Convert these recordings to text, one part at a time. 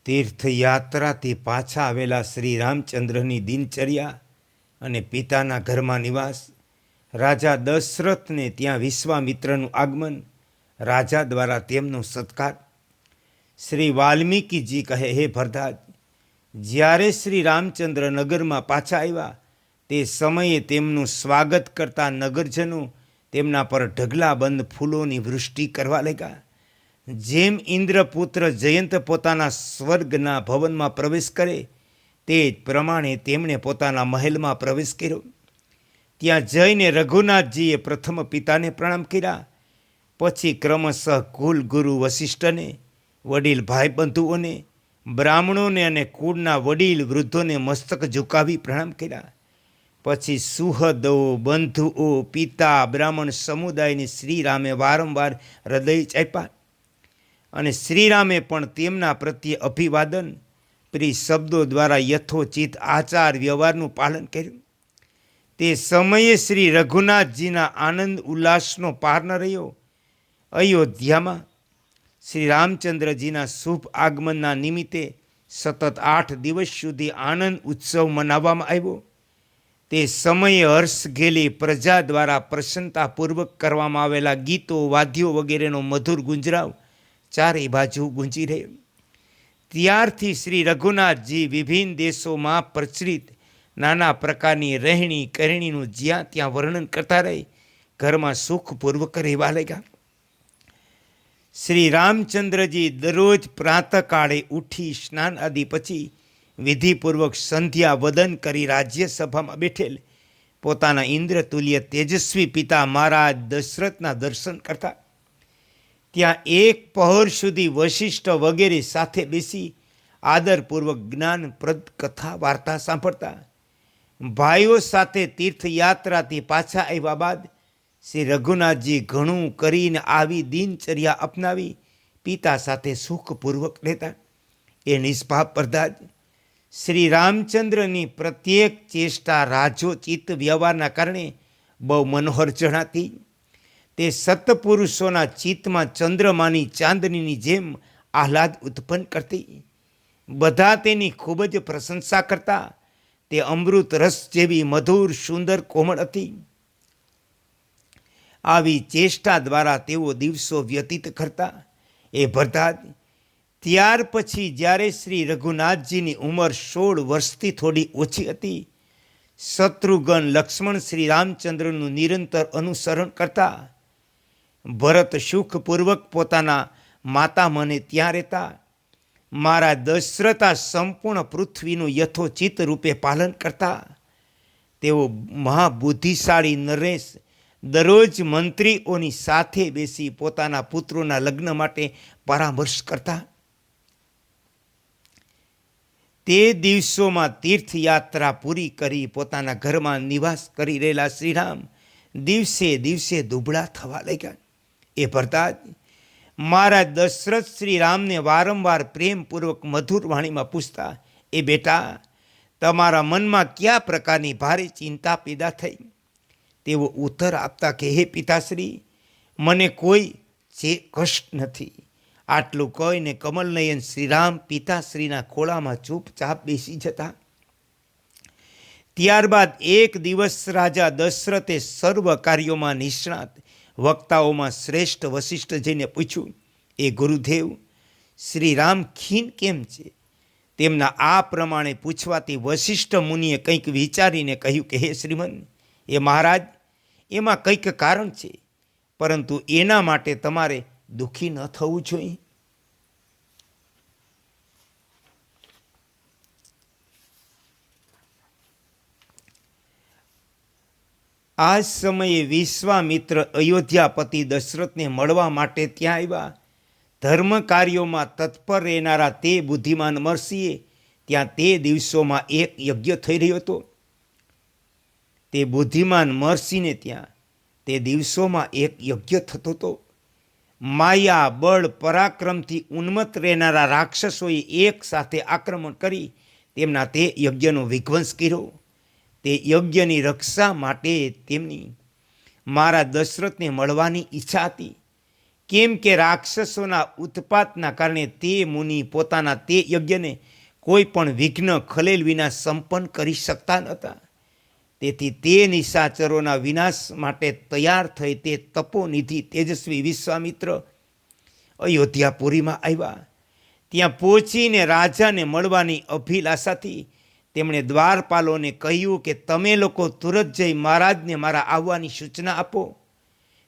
તીર્થયાત્રાથી પાછા આવેલા શ્રી રામચંદ્રની દિનચર્યા અને પિતાના ઘરમાં નિવાસ, રાજા દશરથને ત્યાં વિશ્વામિત્રનું આગમન, રાજા દ્વારા તેમનો સત્કાર. શ્રી વાલ્મીકીજી કહે, હે ભરદ્વાજ, જ્યારે શ્રી રામચંદ્ર નગરમાં પાછા આવ્યા તે સમયે તેમનું સ્વાગત કરતા નગરજનો તેમના પર ઢગલાબંધ ફૂલોની વૃષ્ટિ કરવા લાગ્યા. જેમ ઇન્દ્રપુત્ર જયંત પોતાના સ્વર્ગના ભવનમાં પ્રવેશ કરે તે જ પ્રમાણે તેમણે પોતાના મહેલમાં પ્રવેશ કર્યો. ત્યાં જઈને રઘુનાથજીએ પ્રથમ પિતાને પ્રણામ કર્યા, પછી ક્રમશઃ કુલ ગુરુ વશિષ્ઠને, વડીલ ભાઈબંધુઓને, બ્રાહ્મણોને અને કુળના વડીલ વૃદ્ધોને મસ્તક ઝુકાવી પ્રણામ કર્યા. પછી સુહદો, બંધુઓ, પિતા, બ્રાહ્મણ સમુદાયને શ્રીરામે વારંવાર હૃદય ચાપ્યા અને શ્રીરામે પણ તેમના પ્રત્યે અભિવાદન પ્રિય શબ્દો દ્વારા યથોચિત આચાર વ્યવહારનું પાલન કર્યું. તે સમયે શ્રી રઘુનાથજીના આનંદ ઉલ્લાસનો પાર ન રહ્યો. અયોધ્યામાં શ્રી રામચંદ્રજીના શુભ આગમનના નિમિત્તે સતત 8 દિવસ સુધી આનંદ ઉત્સવ મનાવવામાં આવ્યો. તે સમયે હર્ષઘેલી પ્રજા દ્વારા પ્રસન્નતાપૂર્વક કરવામાં આવેલા ગીતો, વાદ્યો વગેરેનો મધુર ગુંજરાવ ચારે બાજુ ગુંજી રહ્યો. ત્યારથી શ્રી રઘુનાથજી વિભિન્ન દેશોમાં પ્રચલિત નાના પ્રકારની રહેણી કહેણીનું જ્યાં ત્યાં વર્ણન કરતા રહી ઘરમાં સુખપૂર્વક રહેવા લાગ્યા. શ્રી રામચંદ્રજી દરરોજ પ્રાતઃકાળે ઉઠી સ્નાન આદિ પછી વિધિપૂર્વક સંધ્યા વદન કરી રાજ્યસભામાં બેઠેલ પોતાના ઇન્દ્રતુલ્ય તેજસ્વી પિતા મહારાજ દશરથના દર્શન કરતા. ત્યાં એક પહોર સુધી વશિષ્ઠ વગેરે સાથે બેસી આદરપૂર્વક જ્ઞાનપ્રદ કથા વાર્તા સાંભળતા. ભાઈઓ સાથે તીર્થયાત્રાથી પાછા આવ્યા બાદ શ્રી રઘુનાથજી ઘણું કરીને આવી દિનચર્યા અપનાવી પિતા સાથે સુખપૂર્વક રહેતા. એ નિષ્પાપ ભરદ્વાજ, શ્રી રામચંદ્રની પ્રત્યેક ચેષ્ટા રાજોચિત વ્યવહારના કારણે બહુ મનોહર જણાતી. તે સત્પુરુષોના ચિત્તમાં ચંદ્રમાની ચાંદનીની જેમ આહલાદ ઉત્પન્ન કરતી. બધા તેની ખૂબ જ પ્રશંસા કરતા. તે અમૃત રસ જેવી મધુર, સુંદર, કોમળ હતી. આવી ચેષ્ટા દ્વારા તેઓ દિવસો વ્યતીત કરતા. એ ભરદ્વાજ, ત્યાર પછી જ્યારે શ્રી રઘુનાથજીની ઉંમર 16 વર્ષથી થોડી ઓછી હતી, શત્રુઘ્ન, લક્ષ્મણ શ્રી રામચંદ્રનું નિરંતર અનુસરણ કરતા. ભરત સુખપૂર્વક પોતાના માતા મને ત્યાં રહેતા. મારા દશરથા સંપૂર્ણ પૃથ્વીનું યથોચિત રૂપે પાલન કરતા. તેઓ મહાબુદ્ધિશાળી નરેશ દરરોજ મંત્રીઓની સાથે બેસી પોતાના પુત્રોના લગ્ન માટે પરામર્શ કરતા. તે દિવસોમાં તીર્થયાત્રા પૂરી કરી પોતાના ઘરમાં નિવાસ કરી રહેલા શ્રીરામ દિવસે દિવસે દુબળા થવા લાગ્યા. એ ભરદ્વાજ, મારા દશરથ શ્રી રામને વારંવાર પ્રેમપૂર્વક મધુર વાણીમાં પૂછતા, એ બેટા, તમારા મનમાં કયા પ્રકારની ભારે ચિંતા પેદા થઈ? તેઓ ઉત્તર આપતા કે, હે પિતાશ્રી, મને કોઈ કષ્ટ નથી. આટલું કહીને કમલનયન શ્રીરામ પિતાશ્રીના ખોળામાં ચૂપચાપ બેસી જતા. ત્યારબાદ એક દિવસ રાજા દશરથે સર્વ કાર્યોમાં નિષ્ણાત વક્તાઓમાં શ્રેષ્ઠ વશિષ્ઠજીને પૂછ્યું, એ ગુરુદેવ, શ્રીરામ ખીન કેમ છે? તેમના આ પ્રમાણે પૂછવાથી વશિષ્ઠ મુનિએ કંઈક વિચારીને કહ્યું કે, હે શ્રીમન, એ મહારાજ, એમાં કંઈક કારણ છે, પરંતુ એના માટે તમારે દુઃખી ન થવું જોઈએ. આ સમયે વિશ્વામિત્ર અયોધ્યાપતિ દશરથને મળવા માટે ત્યાં આવ્યા. ધર્મ કાર્યોમાં તત્પર રહેનારા તે બુદ્ધિમાન મહર્ષિએ ત્યાં તે દિવસોમાં એક યજ્ઞ થઈ રહ્યો હતો. તે બુદ્ધિમાન મહર્ષિને ત્યાં તે દિવસોમાં એક યજ્ઞ થતો હતો. માયા, બળ, પરાક્રમથી ઉન્મત્ત રહેનારા રાક્ષસોએ એક સાથે આક્રમણ કરી તેમના તે યજ્ઞનો વિધ્વંસ કર્યો. તે યજ્ઞની રક્ષા માટે તેમની મારા દશરથને મળવાની ઈચ્છા હતી. કેમ કે રાક્ષસોના ઉત્પાતના કારણે તે મુનિ પોતાના તે યજ્ઞને કોઈ પણ વિઘ્ન ખલેલ વિના સંપન્ન કરી શકતા નહોતા. તેથી તે નિશાચરોના વિનાશ માટે તૈયાર થઈ તે તપોનિધિ તેજસ્વી વિશ્વામિત્ર અયોધ્યાપુરીમાં આવ્યા. ત્યાં પહોંચીને રાજાને મળવાની અભિલાષાથી તેમણે દ્વારપાલોને કહ્યું કે તમે લોકો તુરત જઈ મહારાજને મારા આવવાની સૂચના આપો.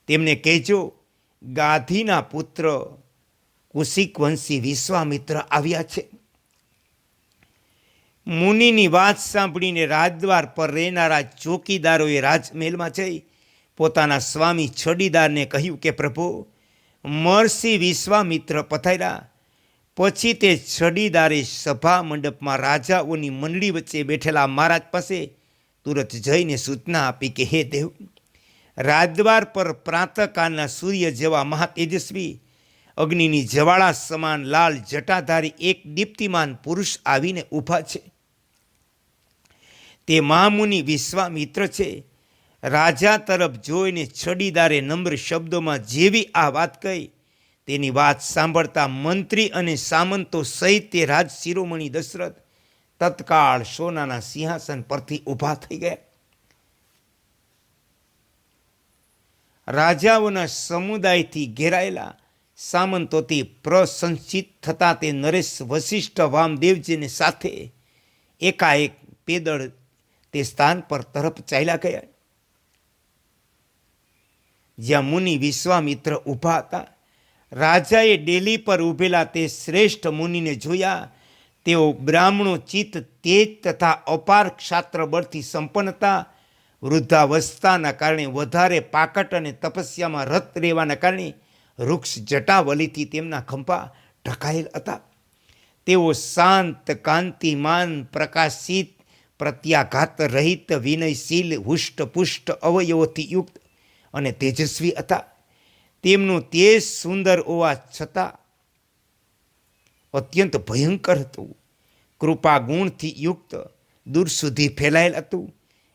તેમને કહેજો ગાધીના પુત્ર કુશિકવંશી વિશ્વામિત્ર આવ્યા છે. મુનિની વાત સાંભળીને રાજદ્વાર પર રહેનારા ચોકીદારોએ રાજમહેલમાં જઈ પોતાના સ્વામી છડીદારને કહ્યું કે પ્રભુ મહર્ષિ વિશ્વામિત્ર પધાર્યા. પછી તે છડીદારે સભા મંડપમાં રાજાઓની મંડળી વચ્ચે બેઠેલા મહારાજ પાસે તુરત જઈને સૂચના આપી કે હે દેવ, રાજદ્વાર પર પ્રાતઃકાળના સૂર્ય જેવા મહાતેજસ્વી અગ્નિની જ્વાળા સમાન લાલ જટાધારી એક દીપ્તિમાન પુરુષ આવીને ઊભા છે. તે મહામુનિ વિશ્વામિત્ર છે. રાજા તરફ જોઈને છડીદારે નમ્ર શબ્દોમાં જેવી આ વાત કહી તેની વાત સાંભળતા મંત્રી અને સામંતો સહિત તે રાજ શિરોમણી દશરથ તત્કાળ સોનાના સિંહાસન પરથી ઊભા થઈ ગયા. રાજાઓના સમુદાયથી ઘેરાયેલા સામંતોથી પ્રશંસિત થતા તે નરેશ વશિષ્ઠ વામદેવજીને સાથે એકાએક પેદળ તે સ્થાન પર તરફ ચાલ્યા ગયા જ્યાં મુનિ વિશ્વામિત્ર ઊભા હતા. રાજાએ ડેલી પર ઊભેલા તે શ્રેષ્ઠ મુનિને જોયા. તેઓ બ્રાહ્મણો ચિત્ત તેજ તથા અપાર ક્ષાત્ર બળથી સંપન્ન હતા. વૃદ્ધાવસ્થાના કારણે વધારે પાકટ અને તપસ્યામાં રત રહેવાના કારણે વૃક્ષ જટાવલીથી તેમના ખંભા ઢકાયેલ હતા. તેઓ શાંત, કાંતિમાન, પ્રકાશિત, પ્રત્યાઘાત રહિત, વિનયશીલ, હુષ્ટપુષ્ટ અવયવોથી યુક્ત અને તેજસ્વી હતા. તેમનું તેજ સુંદર હોવા છતાં અત્યંત ભયંકર હતું. કૃપા ગુણથી યુક્ત, દૂર સુધી ફેલાયેલ હતું.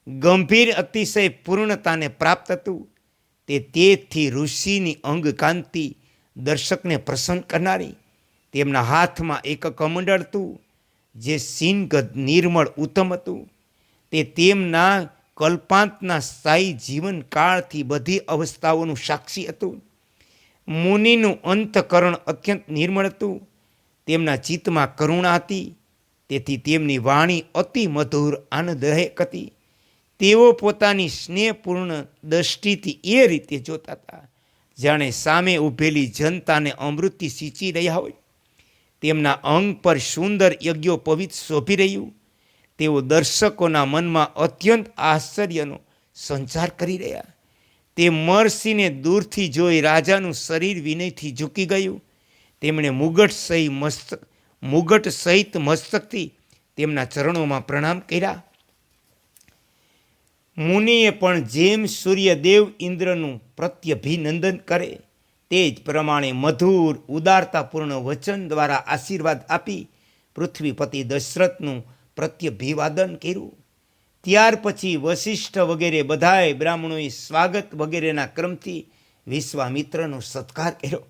ગંભીર અતિશય પૂર્ણતાને પ્રાપ્ત હતું. તે તેજથી ઋષિની અંગ કાંતિ દર્શકને પ્રસન્ન કરનારી. તેમના હાથમાં એક કમંડળ હતું જે સિંગદ નિર્મળ ઉત્તમ હતું. તે તેમના કલ્પાંતના સ્થાયી જીવનકાળથી બધી અવસ્થાઓનું સાક્ષી હતું. મુનિનું અંતકરણ અત્યંત નિર્મળ હતું. તેમના ચિત્તમાં કરુણા હતી. તેથી તેમની વાણી અતિ મધુર આનંદદાયક હતી. તેઓ પોતાની સ્નેહપૂર્ણ દ્રષ્ટિથી એ રીતે જોતા હતા જાણે સામે ઊભેલી જનતાને અમૃતથી સિંચી રહ્યા હોય. તેમના અંગ પર સુંદર યજ્ઞો પવિત્ર શોભી રહ્યું. તેઓ દર્શકોના મનમાં અત્યંત આશ્ચર્યનો સંચાર કરી રહ્યા. તે મહર્ષિને દૂરથી જોઈ રાજાનું શરીર વિનયથી ઝૂકી ગયું. તેમણે મુગટ સહિત મસ્તકથી તેમના ચરણોમાં પ્રણામ કર્યા. મુનિએ પણ જેમ સૂર્યદેવ ઇન્દ્રનું પ્રત્યભિનંદન કરે તે જ પ્રમાણે મધુર ઉદારતાપૂર્ણ વચન દ્વારા આશીર્વાદ આપી પૃથ્વીપતિ દશરથનું પ્રત્યભિવાદન કર્યું. ત્યાર પછી વશિષ્ઠ વગેરે બધાએ બ્રાહ્મણોએ સ્વાગત વગેરેના ક્રમથી વિશ્વામિત્રનો સત્કાર કર્યો.